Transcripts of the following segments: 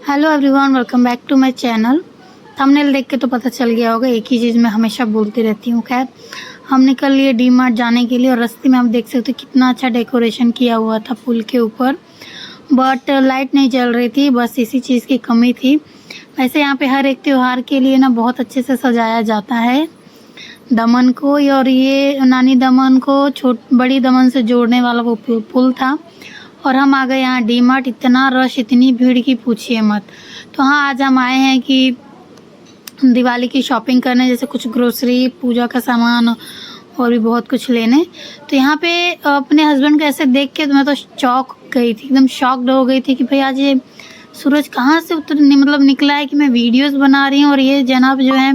Hello everyone, welcome back to my channel. Thumbnail देख के तो पता चल गया होगा, एक ही चीज़ मैं हमेशा बोलती रहती हूँ। खैर, हम निकल लिए डी मार्ट जाने के लिए और रास्ते में आप देख सकते हो कितना अच्छा डेकोरेशन किया हुआ था पुल के ऊपर। बट लाइट नहीं जल रही थी, बस इसी चीज़ की कमी थी। वैसे यहाँ पे हर एक त्यौहार के लिए ना बहुत अच्छे से सजाया जाता है दमन को, और ये नानी दमन को बड़ी दमन से जोड़ने वाला वो पुल था। और हम आ गए यहाँ डी मार्ट। इतना रश, इतनी भीड़ की पूछिए मत। तो हाँ, आज हम आए हैं कि दिवाली की शॉपिंग करने, जैसे कुछ ग्रोसरी, पूजा का सामान और भी बहुत कुछ लेने। तो यहाँ पे अपने हस्बैंड को ऐसे देख के तो मैं तो चौंक गई थी, एकदम शॉक्ड हो गई थी कि भाई आज ये सूरज कहाँ से निकला है कि मैं वीडियोस बना रही हूँ और ये जनाब जो है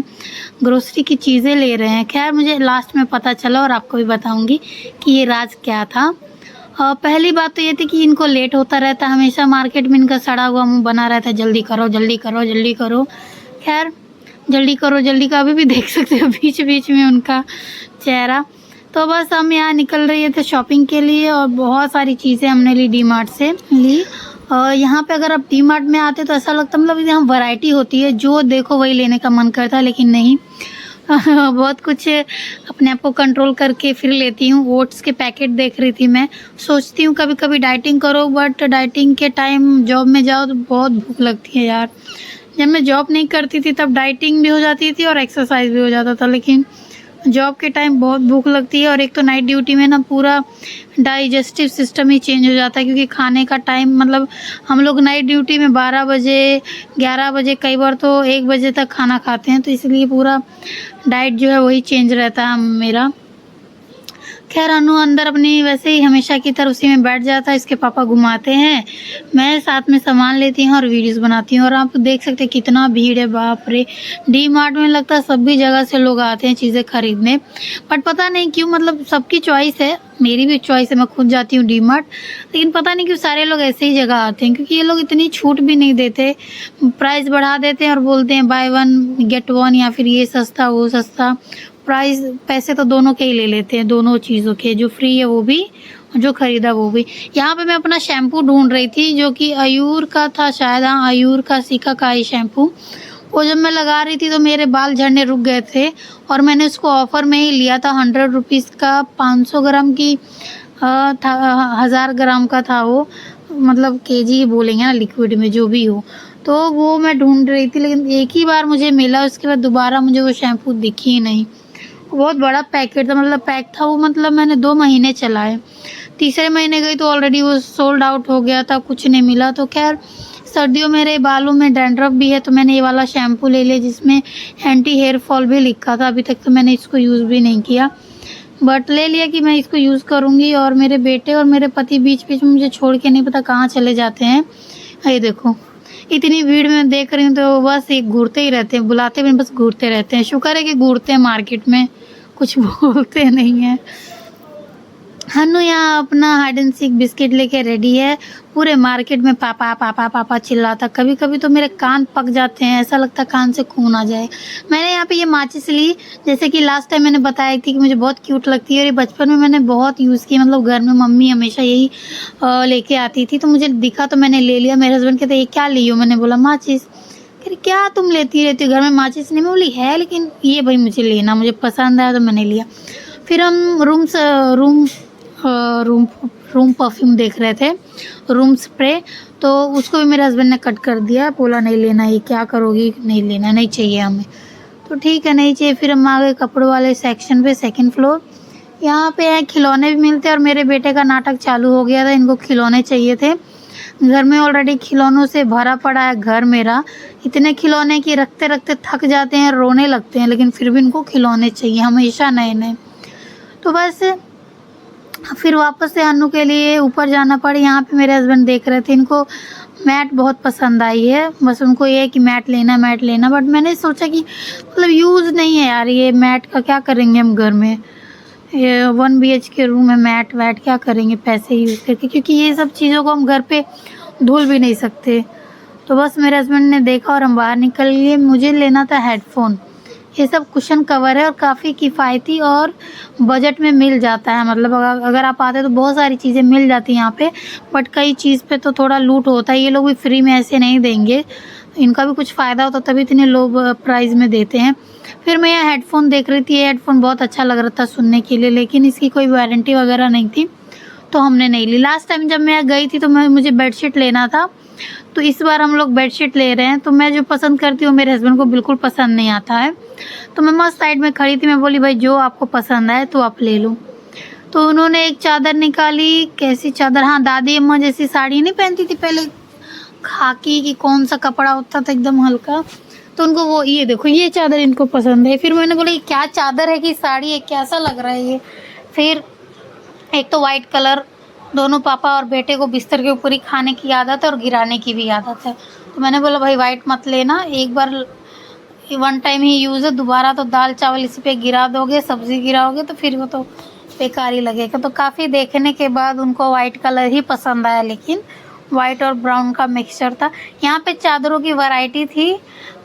ग्रोसरी की चीज़ें ले रहे हैं। खैर, मुझे लास्ट में पता चला और आपको भी बताऊँगी कि ये राज क्या था। पहली बात तो ये थी कि इनको लेट होता रहता, हमेशा मार्केट में इनका सड़ा हुआ मुंह बना रहता है, जल्दी करो जल्दी करो जल्दी करो। खैर, जल्दी करो जल्दी का अभी भी देख सकते हो बीच बीच में उनका चेहरा। तो बस हम यहाँ निकल रहे थे शॉपिंग के लिए और बहुत सारी चीज़ें हमने ली डी मार्ट से ली। यहाँ पे अगर आप डी मार्ट में आते तो ऐसा लगता, मतलब यहाँ वैरायटी होती है, जो देखो वही लेने का मन करता है, लेकिन नहीं। बहुत कुछ अपने आप को कंट्रोल करके फिर लेती हूँ। ओट्स के पैकेट देख रही थी मैं, सोचती हूँ कभी कभी डाइटिंग करो, बट डाइटिंग के टाइम जॉब में जाओ तो बहुत भूख लगती है यार। जब मैं जॉब नहीं करती थी तब डाइटिंग भी हो जाती थी और एक्सरसाइज भी हो जाता था, लेकिन जॉब के टाइम बहुत भूख लगती है। और एक तो नाइट ड्यूटी में ना पूरा डाइजेस्टिव सिस्टम ही चेंज हो जाता है, क्योंकि खाने का टाइम, मतलब हम लोग नाइट ड्यूटी में 12 बजे 11 बजे, कई बार तो 1 बजे तक खाना खाते हैं, तो इसलिए पूरा डाइट जो है वही चेंज रहता है मेरा। खैर, अनु अंदर अपनी वैसे ही हमेशा की तरह उसी में बैठ जाता है, इसके पापा घुमाते हैं, मैं साथ में सामान लेती हूँ और वीडियोस बनाती हूँ। और आप देख सकते हैं कितना भीड़ है, बाप रे। डी मार्ट में लगता है सभी जगह से लोग आते हैं चीज़ें खरीदने, बट पता नहीं क्यों, मतलब सबकी चॉइस है, मेरी भी चॉइस है, मैं खुद जाती हूँ डी मार्ट, लेकिन पता नहीं क्यों सारे लोग ऐसे ही जगह आते हैं, क्योंकि ये लोग इतनी छूट भी नहीं देते, प्राइस बढ़ा देते हैं और बोलते हैं बाय वन गेट वन, या फिर ये सस्ता वो सस्ता। प्राइस पैसे तो दोनों के ही ले लेते हैं, दोनों चीज़ों के, जो फ्री है वो भी, जो खरीदा वो भी। यहाँ पे मैं अपना शैम्पू ढूंढ रही थी जो कि आयूर का था शायद, हाँ आयूर का सिकाकाई शैम्पू। वो जब मैं लगा रही थी तो मेरे बाल झड़ने रुक गए थे और मैंने उसको ऑफ़र में ही लिया था। 100 रुपीज़ का 500 ग्राम की था, 1000 ग्राम का था वो, मतलब केजी बोलेंगे ना लिक्विड में, जो भी हो। तो वो मैं ढूंढ रही थी, लेकिन एक ही बार मुझे मिला, उसके बाद दोबारा मुझे वो शैम्पू दिखी ही नहीं। बहुत बड़ा पैकेट था, मतलब पैक था वो, मतलब मैंने 2 महीने चलाए, तीसरे महीने गई तो ऑलरेडी वो सोल्ड आउट हो गया था, कुछ नहीं मिला। तो खैर, सर्दियों मेरे बालों में डैंड्रफ भी है, तो मैंने ये वाला शैम्पू ले लिया जिसमें एंटी हेयर फॉल भी लिखा था। अभी तक तो मैंने इसको यूज़ भी नहीं किया, बट ले लिया कि मैं इसको यूज़ करूँगी। और मेरे बेटे और मेरे पति बीच बीच में मुझे छोड़ के नहीं पता कहाँ चले जाते हैं। ये देखो, इतनी भीड़ में देख रही हूँ तो बस एक घूरते ही रहते हैं, बुलाते भी बस घूरते रहते हैं। शुक्र है कि घूरते हैं मार्केट में, कुछ बोलते नहीं हैं। हन्नू यहाँ अपना हाइड एंड सीक बिस्किट लेके रेडी है, पूरे मार्केट में पापा पापा पापा चिल्लाता। कभी कभी तो मेरे कान पक जाते हैं, ऐसा लगता है कान से खून आ जाए। मैंने यहाँ पे ये माचिस ली, जैसे कि लास्ट टाइम मैंने बताई थी कि मुझे बहुत क्यूट लगती है और ये बचपन में मैंने बहुत यूज़ की, मतलब घर में मम्मी हमेशा यही लेके आती थी, तो मुझे दिखा तो मैंने ले लिया। मेरे हस्बैंड कहते ये क्या ली हो, मैंने बोला माचिस। फिर क्या तुम लेती रहती हो घर में माचिस? नहीं, मैं बोली है, लेकिन ये भाई मुझे लेना, मुझे पसंद आया तो मैंने लिया। फिर हम रूम परफ्यूम देख रहे थे, रूम स्प्रे, तो उसको भी मेरे हस्बैंड ने कट कर दिया, बोला नहीं लेना, ये क्या करोगी, नहीं लेना, नहीं चाहिए हमें। तो ठीक है, नहीं चाहिए। फिर हम आ गए कपड़ों वाले सेक्शन पे, 2nd फ्लोर। यहाँ पे है खिलौने भी मिलते हैं और मेरे बेटे का नाटक चालू हो गया था, इनको खिलौने चाहिए थे। घर में ऑलरेडी खिलौनों से भरा पड़ा है घर मेरा, इतने खिलौने कि रखते रखते थक जाते हैं, रोने लगते हैं, लेकिन फिर भी इनको खिलौने चाहिए हमेशा नए नए। तो बस फिर वापस से अन्नू के लिए ऊपर जाना पड़े। यहाँ पे मेरे हस्बैंड देख रहे थे, इनको मैट बहुत पसंद आई है, बस उनको ये है कि मैट लेना। बट मैंने सोचा कि मतलब यूज़ नहीं है यार, ये मैट का क्या करेंगे हम घर में, ये 1 BHK रूम है, मैट वैट क्या करेंगे पैसे यूज़ करके, क्योंकि ये सब चीज़ों को हम घर पे धुल भी नहीं सकते। तो बस मेरे हस्बैंड ने देखा और हम बाहर निकल लिए। मुझे लेना था हेडफोन, ये सब कुशन कवर है और काफ़ी किफ़ायती और बजट में मिल जाता है। मतलब अगर आप आते तो बहुत सारी चीज़ें मिल जाती हैं यहाँ पे, बट कई चीज़ पे तो थोड़ा लूट होता है। ये लोग भी फ्री में ऐसे नहीं देंगे, इनका भी कुछ फ़ायदा होता तभी इतने लो प्राइस में देते हैं। फिर मैं यहाँ हेडफ़ोन देख रही थी, ये हेडफ़ोन बहुत अच्छा लग रहा था सुनने के लिए, लेकिन इसकी कोई वारंटी वगैरह नहीं थी तो हमने नहीं ली। लास्ट टाइम जब मैं गई थी तो मुझे बेडशीट लेना था, तो इस बार हम लोग बेडशीट ले रहे हैं। तो मैं जो पसंद करती हूँ मेरे हस्बैंड को बिल्कुल पसंद नहीं आता है, तो मैं मस्त साइड में खड़ी थी। मैं बोली भाई जो आपको पसंद आए तो आप ले लो। तो उन्होंने एक चादर निकाली, कैसी चादर, हाँ दादी अम्मा जैसी साड़ी नहीं पहनती थी पहले, खाकी की कौन सा कपड़ा होता था एकदम हल्का, तो उनको वो ये देखो ये चादर इनको पसंद है। फिर मैंने बोला ये क्या चादर है कि साड़ी है, कैसा लग रहा है ये। फिर एक तो वाइट कलर, दोनों पापा और बेटे को बिस्तर के ऊपर ही खाने की आदत है और गिराने की भी आदत है, तो मैंने बोला भाई वाइट मत लेना, एक बार वन टाइम ही यूज़ है, दोबारा तो दाल चावल इसी पे गिरा दोगे, सब्ज़ी गिराओगे तो फिर वो तो बेकार ही लगेगा। तो काफ़ी देखने के बाद उनको वाइट कलर ही पसंद आया, लेकिन वाइट और ब्राउन का मिक्सचर था। यहाँ पे चादरों की वैरायटी थी,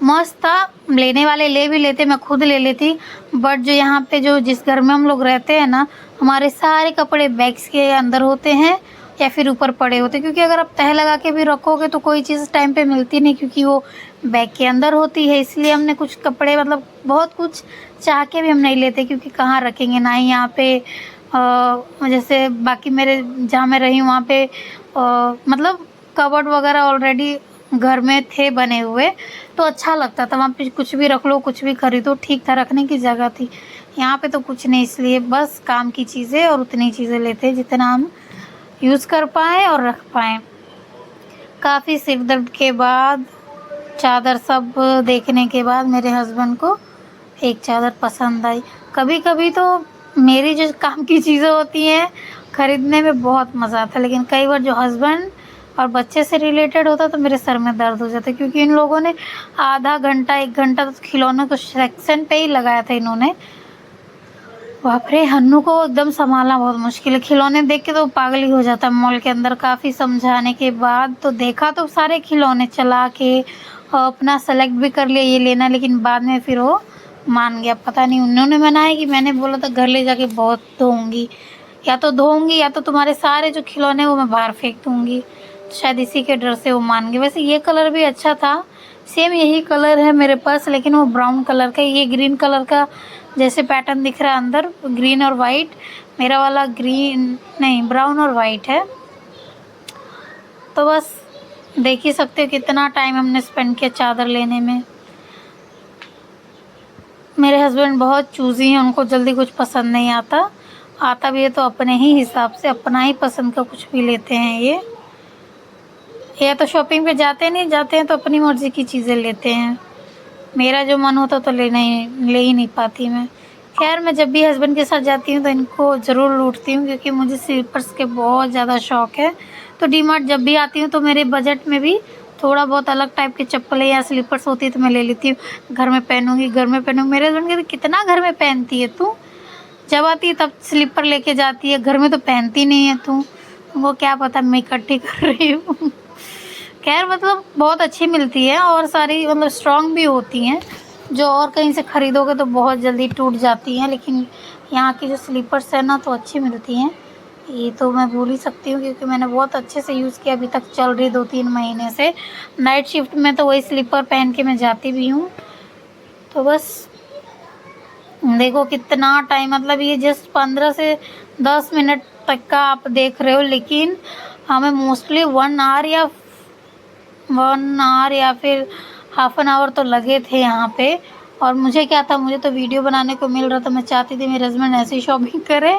मस्त था, लेने वाले ले भी लेते, मैं खुद ले लेती, बट जो यहाँ पे जो जिस घर में हम लोग रहते हैं ना, हमारे सारे कपड़े बैग्स के अंदर होते हैं या फिर ऊपर पड़े होते हैं, क्योंकि अगर आप तह लगा के भी रखोगे तो कोई चीज़ टाइम पे मिलती नहीं, क्योंकि वो बैग के अंदर होती है। इसलिए हमने कुछ कपड़े मतलब बहुत कुछ चाह के भी हम नहीं लेते, क्योंकि कहाँ रखेंगे ना ही यहाँ पे जैसे बाकी मेरे जहाँ मैं रही हूँ वहाँ पे मतलब कबर्ड वगैरह ऑलरेडी घर में थे बने हुए, तो अच्छा लगता था, वहाँ पे कुछ भी रख लो कुछ भी खरीदो, ठीक था, रखने की जगह थी। यहाँ पे तो कुछ नहीं, इसलिए बस काम की चीज़ें और उतनी चीज़ें लेते हैं जितना हम यूज़ कर पाएँ और रख पाएँ। काफ़ी सिर दर्द के बाद, चादर सब देखने के बाद मेरे हस्बैंड को एक चादर पसंद आई। कभी कभी तो मेरी जो काम की चीज़ें होती हैं ख़रीदने में बहुत मज़ा आता है, लेकिन कई बार जो हस्बैंड और बच्चे से रिलेटेड होता तो मेरे सर में दर्द हो जाता, क्योंकि इन लोगों ने आधा घंटा 1 घंटा तो खिलौनों को सेक्शन पे ही लगाया था इन्होंने। बाप रे, हन्नू को एकदम संभालना बहुत मुश्किल है, खिलौने देख के तो पागल ही हो जाता है। मॉल के अंदर काफ़ी समझाने के बाद तो देखा, तो सारे खिलौने चला के अपना सेलेक्ट भी कर लिया ये लेना, लेकिन बाद में फिर वो मान गया। पता नहीं उन्होंने मनाया कि मैंने बोला था घर ले जाके बहुत धोऊंगी, या तो धोऊंगी या तो तुम्हारे सारे जो खिलौने वो मैं बाहर फेंक दूँगी, शायद इसी के डर से वो मान गए। वैसे ये कलर भी अच्छा था, सेम यही कलर है मेरे पास, लेकिन वो ब्राउन कलर का, ये ग्रीन कलर का जैसे पैटर्न दिख रहा है अंदर, ग्रीन और वाइट, मेरा वाला ग्रीन नहीं ब्राउन और वाइट है। तो बस देख ही सकते हो कितना टाइम हमने स्पेंड किया चादर लेने में। मेरे हस्बैंड बहुत चूज़ी हैं, उनको जल्दी कुछ पसंद नहीं आता, आता भी है तो अपने ही हिसाब से अपना ही पसंद का कुछ भी लेते हैं। ये या तो शॉपिंग पे जाते नहीं, जाते हैं तो अपनी मर्ज़ी की चीज़ें लेते हैं, मेरा जो मन होता तो ले ही नहीं पाती मैं। खैर मैं जब भी हस्बैंड के साथ जाती हूँ तो इनको ज़रूर लूटती हूँ, क्योंकि मुझे स्लीपर्स के बहुत ज़्यादा शौक़ है। तो डीमार्ट जब भी आती हूँ तो मेरे बजट में भी थोड़ा बहुत अलग टाइप के चप्पलें या स्लीपर्स होती है तो मैं ले लेती हूँ, घर में पहनूँगी घर में पहनूँगी। मेरे हस्बैंड कहते कितना घर में पहनती है तू, जब आती है तब स्लीपर लेके जाती है, घर में तो पहनती नहीं है तू। वो क्या पता मैं इकट्ठी कर रही हूँ। खैर मतलब बहुत अच्छी मिलती है और सारी मतलब स्ट्रॉन्ग भी होती हैं, जो और कहीं से ख़रीदोगे तो बहुत जल्दी टूट जाती हैं, लेकिन यहाँ की जो स्लीपर्स है ना तो अच्छी मिलती हैं। ये तो मैं बोल ही सकती हूँ, क्योंकि मैंने बहुत अच्छे से यूज़ किया, अभी तक चल रही 2-3 महीने से। नाइट शिफ्ट में तो वही स्लीपर पहन के मैं जाती भी हूँ। तो बस देखो कितना टाइम, मतलब ये जस्ट 15 से 10 मिनट तक का आप देख रहे हो, लेकिन हमें मोस्टली 1 आवर या फिर हाफ एन आवर तो लगे थे यहाँ पे। और मुझे क्या था, मुझे तो वीडियो बनाने को मिल रहा था, मैं चाहती थी मेरे हस्बैंड ऐसी शॉपिंग करें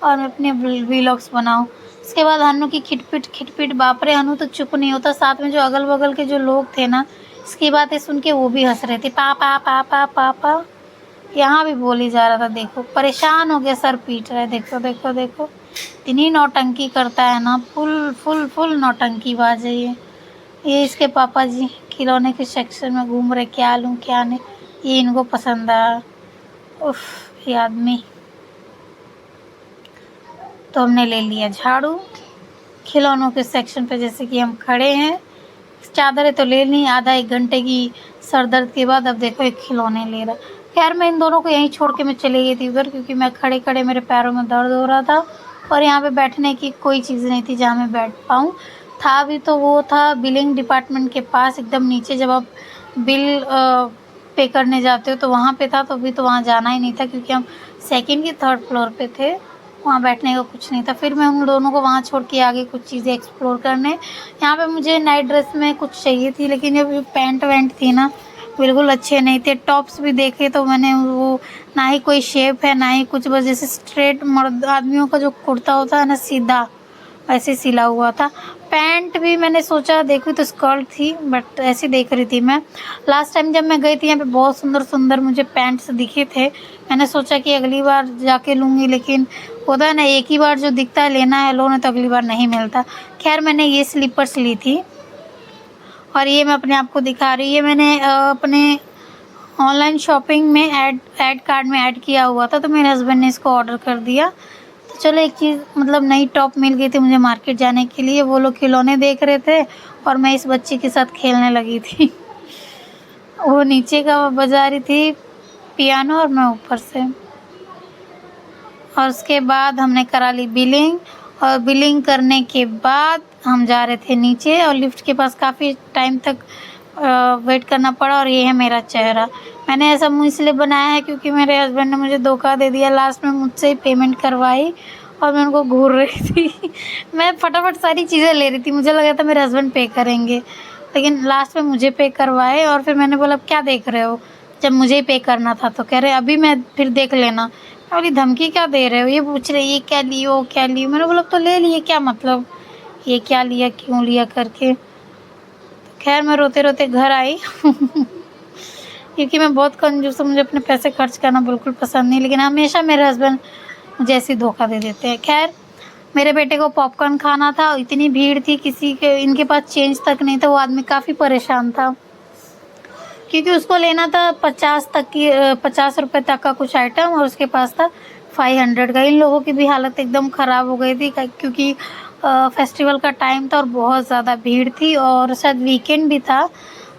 और मैं अपने व्लॉग्स बनाऊँ। उसके बाद हन्नू की खिटपिट, बाप रे, हन्नू तो चुप नहीं होता, साथ में जो अगल बगल के जो लोग थे ना, इसकी बातें सुन के वो भी हंस रहे थे, पापा पापा पापा, यहाँ भी बोली जा रहा था। देखो परेशान हो गया, सर पीट रहा है, देखो देखो देखो, इतनी नौटंकी करता है ना, फुल नौटंकी बाज है ये इसके पापा जी खिलौने के सेक्शन में घूम रहे, क्या लूँ क्या नहीं, ये इनको पसंद आया। उफ, ये आदमी। तो हमने ले लिया झाड़ू, खिलौनों के सेक्शन पे जैसे कि हम खड़े हैं, चादरें तो ले ली, आधा 1 घंटे की सर दर्द के बाद अब देखो एक खिलौने ले रहा। खैर मैं इन दोनों को यहीं छोड़ के मैं चली गई थी उधर, क्योंकि मैं खड़े खड़े मेरे पैरों में दर्द हो रहा था और यहाँ पे बैठने की कोई चीज़ नहीं थी जहाँ मैं बैठ पाऊँ। था भी तो वो था बिलिंग डिपार्टमेंट के पास एकदम नीचे, जब आप बिल पे करने जाते हो तो वहाँ पे था, तो अभी तो वहाँ जाना ही नहीं था क्योंकि हम सेकंड की थर्ड फ्लोर पे थे, वहाँ बैठने का कुछ नहीं था। फिर मैं उन दोनों को वहाँ छोड़ के आगे कुछ चीज़ें एक्सप्लोर करने। यहाँ पे मुझे नाइट ड्रेस में कुछ चाहिए थी, लेकिन जब पैंट वैंट थी ना बिल्कुल अच्छे नहीं थे। टॉप्स भी देखे तो मैंने वो ना ही कोई शेप है ना ही कुछ, बस जैसे स्ट्रेट मर्द आदमियों का जो कुर्ता होता है ना सीधा, ऐसे सिला हुआ था। पैंट भी मैंने सोचा देखूँ तो स्कर्ट थी, बट ऐसे देख रही थी मैं। लास्ट टाइम जब मैं गई थी यहाँ पे बहुत सुंदर सुंदर मुझे पैंट्स दिखे थे, मैंने सोचा कि अगली बार जाके लूँगी, लेकिन होता है ना एक ही बार जो दिखता है लेना है लो, नहीं तो अगली बार नहीं मिलता। खैर मैंने ये स्लीपर्स ली थी और ये मैं अपने आप को दिखा रही, ये मैंने अपने ऑनलाइन शॉपिंग में ऐड कार्ड में ऐड किया हुआ था, तो मेरे हस्बैंड ने इसको ऑर्डर कर दिया। तो चलो एक चीज़ मतलब नई टॉप मिल गई थी मुझे मार्केट जाने के लिए। वो लोग खिलौने देख रहे थे और मैं इस बच्ची के साथ खेलने लगी थी। वो नीचे का बजा रही थी पियानो और मैं ऊपर से। और उसके बाद हमने करा ली बिलिंग, और बिलिंग करने के बाद हम जा रहे थे नीचे, और लिफ्ट के पास काफ़ी टाइम तक वेट करना पड़ा। और ये है मेरा चेहरा। मैंने ऐसा मुँह इसलिए बनाया है क्योंकि मेरे हस्बैंड ने मुझे धोखा दे दिया, लास्ट में मुझसे ही पेमेंट करवाई और मैं उनको घूर रही थी। मैं फटाफट सारी चीज़ें ले रही थी, मुझे लगा था मेरे हस्बैंड पे करेंगे, लेकिन लास्ट में मुझे पे करवाए। और फिर मैंने बोला क्या देख रहे हो, जब मुझे ही पे करना था। तो कह रहे अभी मैं फिर देख लेना। मैं बोली धमकी क्या दे रहे हो, ये पूछ रहे ये क्या लियो वो क्या लियो। मैंने बोला तो ले लिए, क्या मतलब ये क्या लिया क्यों लिया करके। खैर मैं रोते रोते घर आई। क्योंकि मैं बहुत कंजूस हूँ, मुझे अपने पैसे खर्च करना बिल्कुल पसंद नहीं, लेकिन हमेशा मेरे हस्बैंड मुझे ऐसी धोखा दे देते हैं। खैर मेरे बेटे को पॉपकॉर्न खाना था, इतनी भीड़ थी किसी के इनके पास चेंज तक नहीं था। वो आदमी काफ़ी परेशान था क्योंकि उसको लेना था 50 रुपये तक का कुछ आइटम, और उसके पास था 500 का। इन लोगों की भी हालत एकदम ख़राब हो गई थी क्योंकि फेस्टिवल का टाइम था और बहुत ज़्यादा भीड़ थी, और शायद वीकेंड भी था।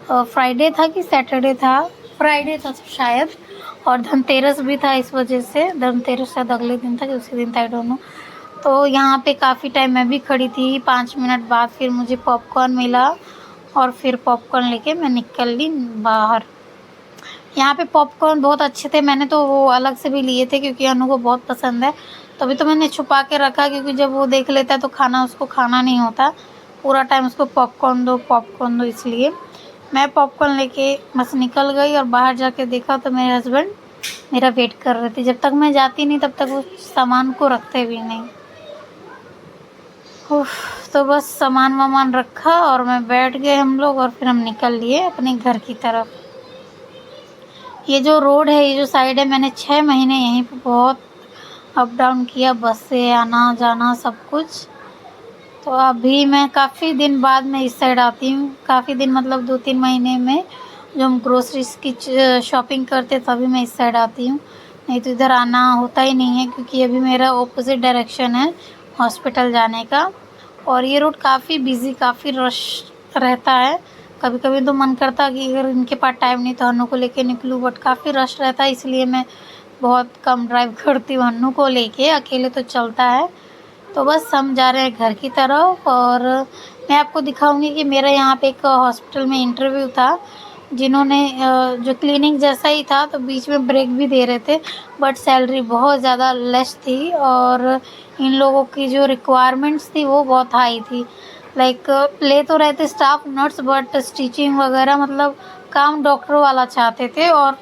फ्राइडे था कि सैटरडे था, फ्राइडे था शायद, और धनतेरस भी था। इस वजह से धनतेरस शायद अगले दिन था कि उसी दिन था, आई डोंट नो। तो यहाँ पे काफ़ी टाइम मैं भी खड़ी थी। 5 मिनट बाद फिर मुझे पॉपकॉर्न मिला और फिर पॉपकॉर्न लेके मैं निकल ली बाहर। यहाँ पे पॉपकॉर्न बहुत अच्छे थे, मैंने तो वो अलग से भी लिए थे क्योंकि अनु को बहुत पसंद है। तभी तो मैंने छुपा के रखा, क्योंकि जब वो देख लेता है तो खाना उसको खाना नहीं होता, पूरा टाइम उसको पॉपकॉर्न दो। इसलिए मैं पॉपकॉर्न लेके बस निकल गई, और बाहर जाके देखा तो मेरे हस्बैंड मेरा वेट कर रहे थे। जब तक मैं जाती नहीं तब तक वो सामान को रखते भी नहीं। तो बस सामान वामान रखा और मैं बैठ गए हम लोग, और फिर हम निकल लिए अपने घर की तरफ। ये जो रोड है, ये जो साइड है, मैंने 6 महीने यहीं पे बहुत अप डाउन किया, बस से आना जाना सब कुछ। तो अभी मैं काफ़ी दिन बाद में इस साइड आती हूँ, काफ़ी दिन मतलब 2-3 महीने में, जो हम ग्रोसरीज की शॉपिंग करते तभी मैं इस साइड आती हूँ, नहीं तो इधर आना होता ही नहीं है। क्योंकि अभी मेरा ऑपोजिट डायरेक्शन है हॉस्पिटल जाने का, और ये रोड काफ़ी बिजी, काफ़ी रश रहता है। कभी कभी तो मन करता है कि अगर इनके पास टाइम नहीं तो हन्नू को लेके निकलूँ, बट काफ़ी रश रहता है, इसलिए मैं बहुत कम ड्राइव करती हूँ हन्नू को लेके, अकेले तो चलता है। तो बस हम जा रहे हैं घर की तरफ, और मैं आपको दिखाऊंगी कि मेरा यहाँ पे एक हॉस्पिटल में इंटरव्यू था, जिन्होंने जो क्लिनिक जैसा ही था, तो बीच में ब्रेक भी दे रहे थे, बट सैलरी बहुत ज़्यादा लेस थी, और इन लोगों की जो रिक्वायरमेंट्स थी वो बहुत हाई थी। लाइक ले तो रहे थे स्टाफ नर्स, बट स्टिचिंग वगैरह मतलब काम डॉक्टर वाला चाहते थे, और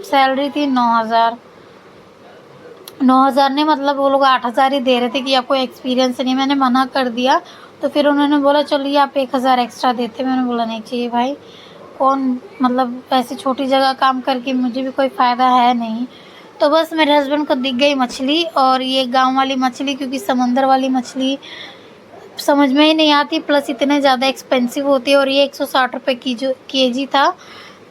सैलरी थी 9,000। 9,000 नहीं, मतलब वो लोग 8,000 ही दे रहे थे कि आपको एक्सपीरियंस नहीं। मैंने मना कर दिया, तो फिर उन्होंने बोला चलिए आप 1,000 एक्स्ट्रा देते। मैंने बोला नहीं चाहिए भाई, कौन मतलब ऐसी छोटी जगह काम करके मुझे भी कोई फ़ायदा है नहीं। तो बस मेरे हस्बैंड को दिख गई मछली, और ये गांव वाली मछली, क्योंकि समंदर वाली मछली समझ में ही नहीं आती, प्लस इतने ज़्यादा एक्सपेंसिव होती है, और ये 160 रुपये केजी था।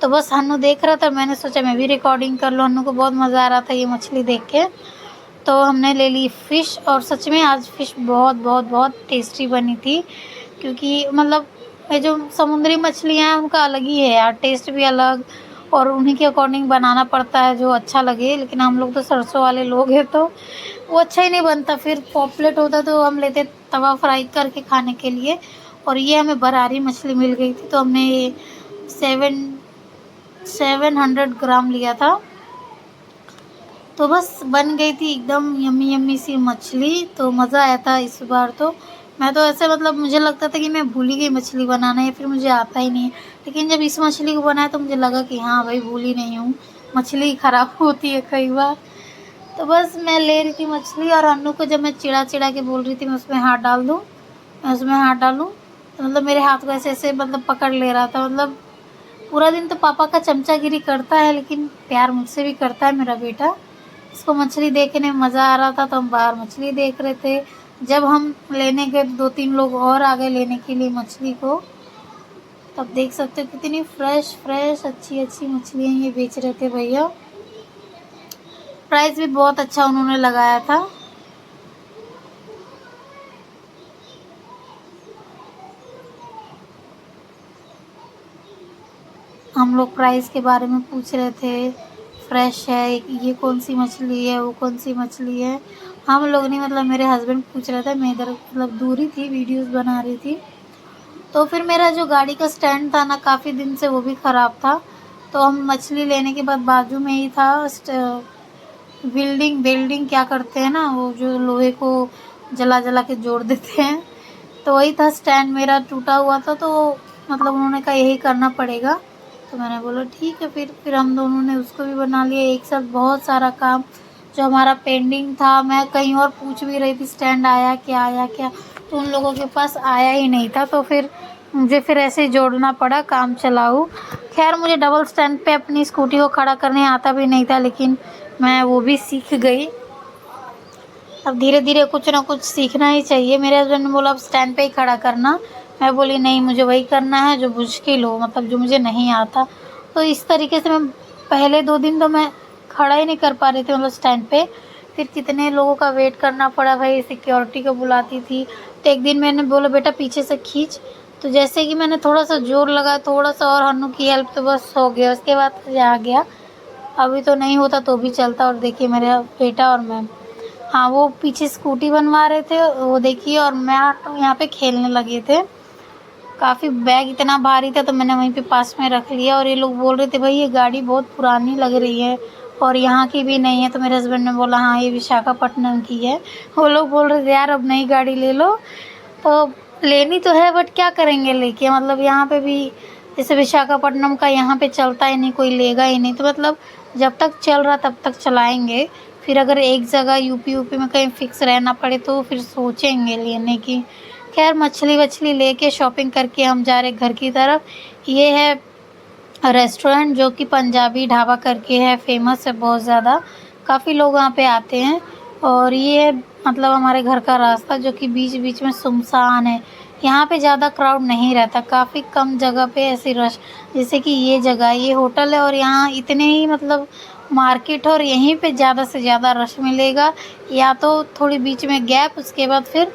तो बस हन्नू देख रहा था, मैंने सोचा मैं भी रिकॉर्डिंग कर लूँ, हन्नू को बहुत मज़ा आ रहा था ये मछली देख के। तो हमने ले ली फ़िश, और सच में आज फ़िश बहुत बहुत बहुत टेस्टी बनी थी, क्योंकि मतलब ये जो समुद्री मछलियाँ हैं उनका अलग ही है यार, टेस्ट भी अलग, और उन्हीं के अकॉर्डिंग बनाना पड़ता है जो अच्छा लगे। लेकिन हम लोग तो सरसों वाले लोग हैं तो वो अच्छा ही नहीं बनता। फिर पॉपलेट होता तो हम लेते तवा फ्राई करके खाने के लिए। और ये हमें बरारी मछली मिल गई थी तो हमने ये 700 ग्राम लिया था। तो बस बन गई थी एकदम यम्मी यम्मी सी मछली। तो मज़ा आया था इस बार तो। मैं तो ऐसे मतलब मुझे लगता था कि मैं भूल ही गई मछली बनाना या फिर मुझे आता ही नहीं है। लेकिन जब इस मछली को बनाया तो मुझे लगा कि हाँ भाई भूल ही नहीं हूँ, मछली ख़राब होती है कई बार। तो बस मैं ले रही थी मछली और अन्नू को जब मैं चिढ़ा चिढ़ा के बोल रही थी मैं उसमें हाथ डाल दूँ, मैं उसमें हाथ डालूँ, तो मतलब मेरे हाथ को ऐसे ऐसे मतलब पकड़ ले रहा था। मतलब पूरा दिन तो पापा का चमचागिरी करता है लेकिन प्यार मुझसे भी करता है मेरा बेटा। इसको मछली देखने में मज़ा आ रहा था तो हम बाहर मछली देख रहे थे। जब हम लेने गए 2-3 लोग और आ गए लेने के लिए मछली को। तब देख सकते हो कितनी फ्रेश फ्रेश अच्छी अच्छी मछलियाँ ये बेच रहे थे भैया। प्राइस भी बहुत अच्छा उन्होंने लगाया था। हम लोग प्राइस के बारे में पूछ रहे थे, फ्रेश है, ये कौन सी मछली है, वो कौन सी मछली है। हम लोग नहीं मतलब मेरे हस्बैंड पूछ रहे थे, मैं इधर मतलब दूरी थी वीडियोस बना रही थी। तो फिर मेरा जो गाड़ी का स्टैंड था ना काफ़ी दिन से वो भी ख़राब था। तो हम मछली लेने के बाद बाजू में ही था वेल्डिंग क्या करते हैं ना वो जो लोहे को जला जला के जोड़ देते हैं। तो वही था स्टैंड मेरा टूटा हुआ था तो मतलब उन्होंने कहा यही करना पड़ेगा। तो मैंने बोला ठीक है। फिर हम दोनों ने उसको भी बना लिया एक साथ। बहुत सारा काम जो हमारा पेंडिंग था, मैं कहीं और पूछ भी रही थी स्टैंड आया क्या, तो उन लोगों के पास आया ही नहीं था। तो फिर मुझे फिर ऐसे ही जोड़ना पड़ा काम चलाऊ। खैर मुझे डबल स्टैंड पे अपनी स्कूटी को खड़ा करने आता भी नहीं था लेकिन मैं वो भी सीख गई। अब धीरे धीरे कुछ ना कुछ सीखना ही चाहिए। मेरे हस्बैंड ने बोला अब स्टैंड पे ही खड़ा करना। मैं बोली नहीं मुझे वही करना है जो मुश्किल हो, मतलब जो मुझे नहीं आता। तो इस तरीके से मैं पहले 2 दिन तो मैं खड़ा ही नहीं कर पा रही थी मतलब स्टैंड पे। फिर कितने लोगों का वेट करना पड़ा भाई, सिक्योरिटी को बुलाती थी। तो एक दिन मैंने बोला बेटा पीछे से खींच। तो जैसे कि मैंने थोड़ा सा जोर लगा, थोड़ा सा और हन्नू की हेल्प, तो बस हो गया। उसके बाद मुझे आ गया। अभी तो नहीं होता तो भी चलता। और देखिए मेरा बेटा और मैं, हाँ वो पीछे स्कूटी बनवा रहे थे वो देखिए, और मैं तो यहाँ पे खेलने लगे थे। काफ़ी बैग इतना भारी था तो मैंने वहीं पे पास में रख लिया। और ये लोग बोल रहे थे भाई ये गाड़ी बहुत पुरानी लग रही है और यहाँ की भी नहीं है। तो मेरे हस्बैंड ने बोला हाँ ये विशाखापट्टनम की है। वो लोग बोल रहे थे यार अब नई गाड़ी ले लो। तो लेनी तो है बट क्या करेंगे लेके, मतलब यहाँ पे भी जैसे विशाखापट्टनम का यहाँ पे चलता ही नहीं, कोई लेगा ही नहीं। तो मतलब जब तक चल रहा तब तक चलाएंगे। फिर अगर एक जगह यूपी में कहीं फिक्स रहना पड़े तो फिर सोचेंगे लेने की। खैर मछली वछली लेके शॉपिंग करके हम जा रहे घर की तरफ। ये है रेस्टोरेंट जो कि पंजाबी ढाबा करके है, फेमस है बहुत ज़्यादा, काफ़ी लोग वहाँ पे आते हैं। और ये है मतलब हमारे घर का रास्ता जो कि बीच बीच में सुनसान है। यहाँ पे ज़्यादा क्राउड नहीं रहता, काफ़ी कम जगह पे ऐसी रश। जैसे कि ये जगह ये होटल है और यहाँ इतने ही मतलब मार्केट है और यहीं पे ज़्यादा से ज़्यादा रश मिलेगा। या तो थोड़ी बीच में गैप, उसके बाद फिर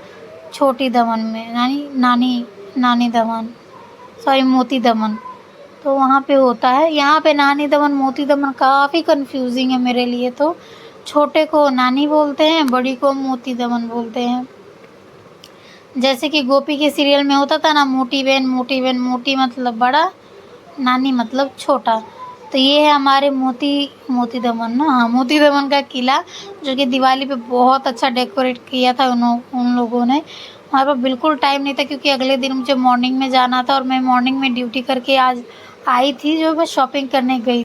छोटी दमन में नानी दमन, सॉरी मोती दमन, तो वहाँ पे होता है। यहाँ पे नानी दमन मोती दमन काफ़ी कंफ्यूजिंग है मेरे लिए। तो छोटे को नानी बोलते हैं, बड़ी को मोती दमन बोलते हैं। जैसे कि गोपी के सीरियल में होता था ना मोटी बहन, मोटी मतलब बड़ा, नानी मतलब छोटा। तो ये है हमारे मोती दमन ना, हाँ मोती दमन का किला जो कि दिवाली पे बहुत अच्छा डेकोरेट किया था उन लोगों ने। हमारे पास बिल्कुल टाइम नहीं था क्योंकि अगले दिन मुझे मॉर्निंग में जाना था और मैं मॉर्निंग में ड्यूटी करके आज आई थी जो मैं शॉपिंग करने गई।